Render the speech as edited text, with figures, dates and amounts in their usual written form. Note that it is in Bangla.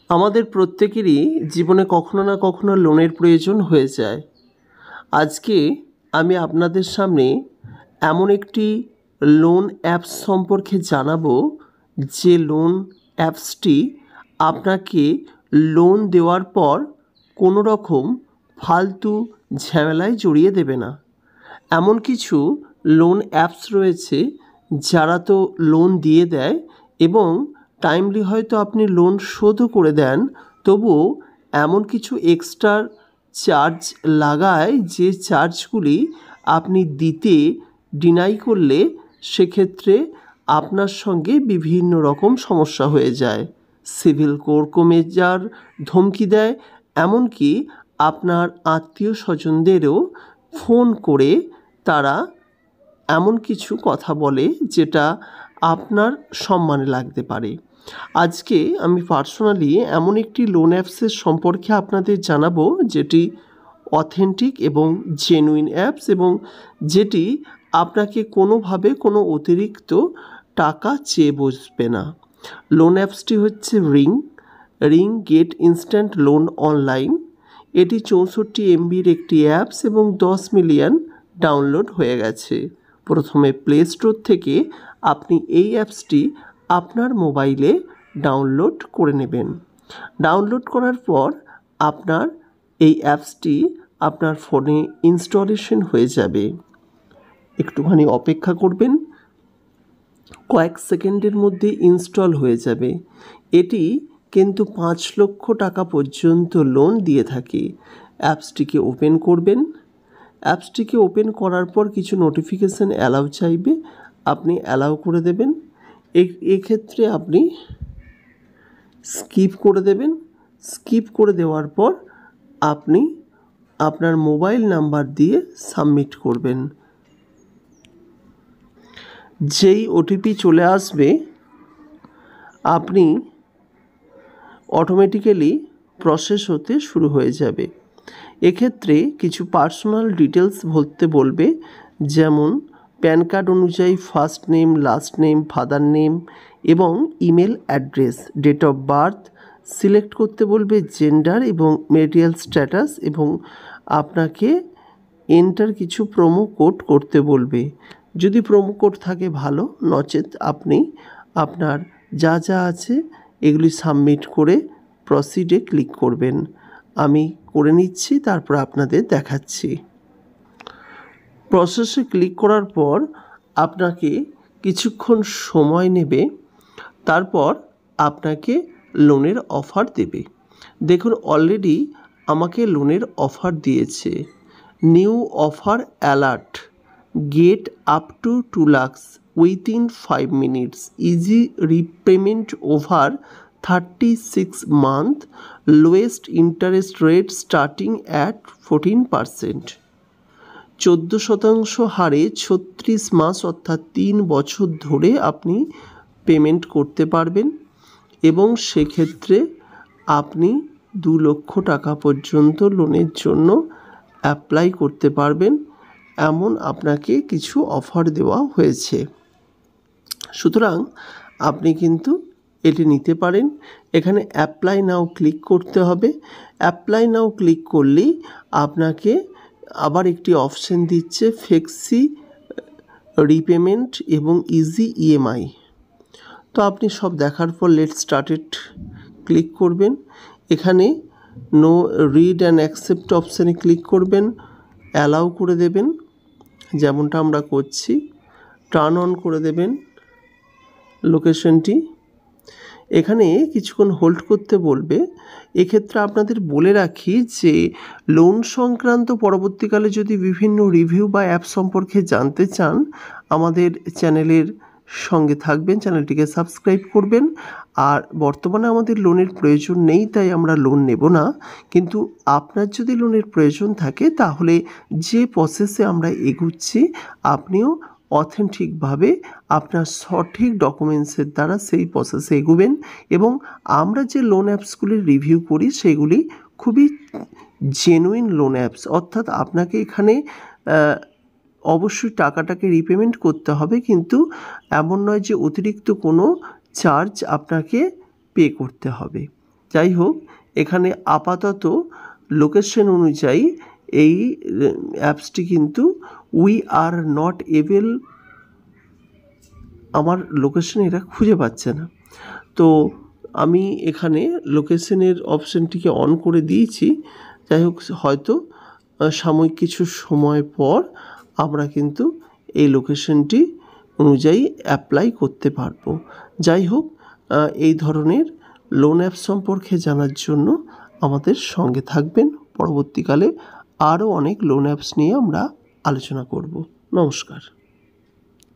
আমাদের প্রত্যেকেরই জীবনে কখনো না কখনো লোনের প্রয়োজন হয়ে যায়। আজকে আমি আপনাদের সামনে এমন একটি লোন অ্যাপস সম্পর্কে জানাবো, যে লোন অ্যাপসটি আপনাকে লোন দেওয়ার পর কোনো রকম ফালতু ঝামেলায় জড়িয়ে দেবে না। এমন কিছু লোন অ্যাপস রয়েছে যারা তো লোন দিয়ে দেয় এবং টাইমলি হয়তো আপনি লোন শোধও করে দেন, তবুও এমন কিছু এক্সট্রা চার্জ লাগায়, যে চার্জগুলি আপনি দিতে ডিনাই করলে সেক্ষেত্রে আপনার সঙ্গে বিভিন্ন রকম সমস্যা হয়ে যায়। সিভিল স্কোর কমে যাওয়ার ধমকি দেয়, এমনকি আপনার আত্মীয় স্বজনদেরও ফোন করে তারা এমন কিছু কথা বলে যেটা আপনার সম্মানে লাগতে পারে। আজকে আমি পার্সোনালি এমন একটি লোন অ্যাপসের সম্পর্কে আপনাদের জানাবো, যেটি অথেন্টিক এবং জেনুইন অ্যাপস এবং যেটি আপনাকে কোনোভাবে কোনো অতিরিক্ত টাকা চেয়ে বসবে না। লোন অ্যাপসটি হচ্ছে Ring Get Instant Loan Online. এটি 64 MBর একটি অ্যাপস এবং 10 মিলিয়ন ডাউনলোড হয়ে গেছে। প্রথমে প্লে স্টোর থেকে আপনি এই অ্যাপসটি আপনার মোবাইলে ডাউনলোড করে নেবেন। ডাউনলোড করার পর আপনার এই অ্যাপসটি আপনার ফোনে ইনস্টলেশন হয়ে যাবে। একটুখানি অপেক্ষা করবেন, কয়েক সেকেন্ডের মধ্যে ইনস্টল হয়ে যাবে। এটি কিন্তু 5 লক্ষ টাকা পর্যন্ত লোন দিয়ে থাকে। অ্যাপসটিকে ওপেন করবেন। অ্যাপসটিকে ওপেন করার পর কিছু নোটিফিকেশান অ্যালাউ চাইবে, আপনি অ্যালাউ করে দেবেন। এক্ষেত্রে আপনি স্কিপ করে দেবেন। স্কিপ করে দেওয়ার পর আপনি আপনার মোবাইল নাম্বার দিয়ে সাবমিট করবেন। যেই ওটিপি চলে আসবে, আপনি অটোমেটিক্যালি প্রসেস হতে শুরু হয়ে যাবে। এক্ষেত্রে কিছু পার্সোনাল ডিটেলস ভরতে বলবে, যেমন প্যান কার্ড অনুযায়ী first name, last name, father name এবং email address, date of birth select করতে বলবে, জেন্ডার এবং ম্যারিটাল স্ট্যাটাস, এবং আপনাকে এন্টার কিছু প্রোমো কোড করতে বলবে। যদি প্রোমো কোড থাকে ভালো, নচেত আপনি আপনার যা যা আছে এগুলি সাবমিট করে প্রসিডে ক্লিক করবেন। আমি করে নিচ্ছি, তারপর আপনাদের দেখাচ্ছি। প্রসেসে ক্লিক করার পর আপনাকে কিছুক্ষণ সময় নেবে, তারপর আপনাকে লোনের অফার দেবে। দেখুন, অলরেডি আমাকে লোনের অফার দিয়েছে। New offer alert, get up to 2 lakhs within 5 minutes, easy repayment over 36 month, lowest interest rate starting at 14%, 14% হারে 36 মাস অর্থাৎ 3 বছর ধরে আপনি পেমেন্ট করতে পারবেন এবং সেক্ষেত্রে আপনি 2 লক্ষ টাকা পর্যন্ত লোনের জন্য অ্যাপ্লাই করতে পারবেন, এমন আপনাকে কিছু অফার দেওয়া হয়েছে। সুতরাং আপনি কিন্তু এটি নিতে পারেন। এখানে অ্যাপ্লাই নাও ক্লিক করতে হবে। অ্যাপ্লাই নাও ক্লিক করলেই আপনাকে আবার একটি অপশন দিচ্ছে, ফ্লেক্সি রিপেমেন্ট এবং ইজি ইএমআই। তো আপনি সব দেখার পর লেট স্টার্টেড ক্লিক করবেন। এখানে নো রিড অ্যান্ড অ্যাকসেপ্ট অপশানে ক্লিক করবেন, অ্যালাউ করে দেবেন, যেমনটা আমরা করছি। টার্ন অন করে দেবেন লোকেশনটি। এখানে কিছুক্ষণ হোল্ড করতে বলবে। এক্ষেত্রে আপনাদের বলে রাখি যে লোন সংক্রান্ত পরবর্তীকালে যদি বিভিন্ন রিভিউ বা অ্যাপ সম্পর্কে জানতে চান, আমাদের চ্যানেলের সঙ্গে থাকবেন, চ্যানেলটিকে সাবস্ক্রাইব করবেন। আর বর্তমানে আমাদের লোনের প্রয়োজন নেই, তাই আমরা লোন নেব না, কিন্তু আপনার যদি লোনের প্রয়োজন থাকে তাহলে যে প্রসেসে আমরা এগুচ্ছি আপনিও অথেন্টিকভাবে আপনার সঠিক ডকুমেন্টসের দ্বারা সেই প্রসেসে এগোবেন এবং আমরা যে লোন অ্যাপসগুলির রিভিউ করি সেগুলি খুবই জেনুইন লোন অ্যাপস, অর্থাৎ আপনাকে এখানে অবশ্যই টাকাটাকে রিপেমেন্ট করতে হবে, কিন্তু এমন নয় যে অতিরিক্ত কোনো চার্জ আপনাকে পে করতে হবে। যাই হোক, এখানে আপাতত লোকেশন অনুযায়ী এই অ্যাপসটি কিন্তু উই আর নট এবল, আমার লোকেশন এরা খুঁজে পাচ্ছে না। তো আমি এখানে লোকেশনের অপশানটিকে অন করে দিয়েছি। যাই হোক, হয়তো সাময়িক কিছু সময় পর আমরা কিন্তু এই লোকেশনটি অনুযায়ী অ্যাপ্লাই করতে পারবো। যাই হোক, এই ধরনের লোন অ্যাপ সম্পর্কে জানার জন্য আমাদের সঙ্গে থাকবেন। পরবর্তীকালে আরও অনেক লোন অ্যাপস নিয়ে আমরা আলোচনা করব। নমস্কার।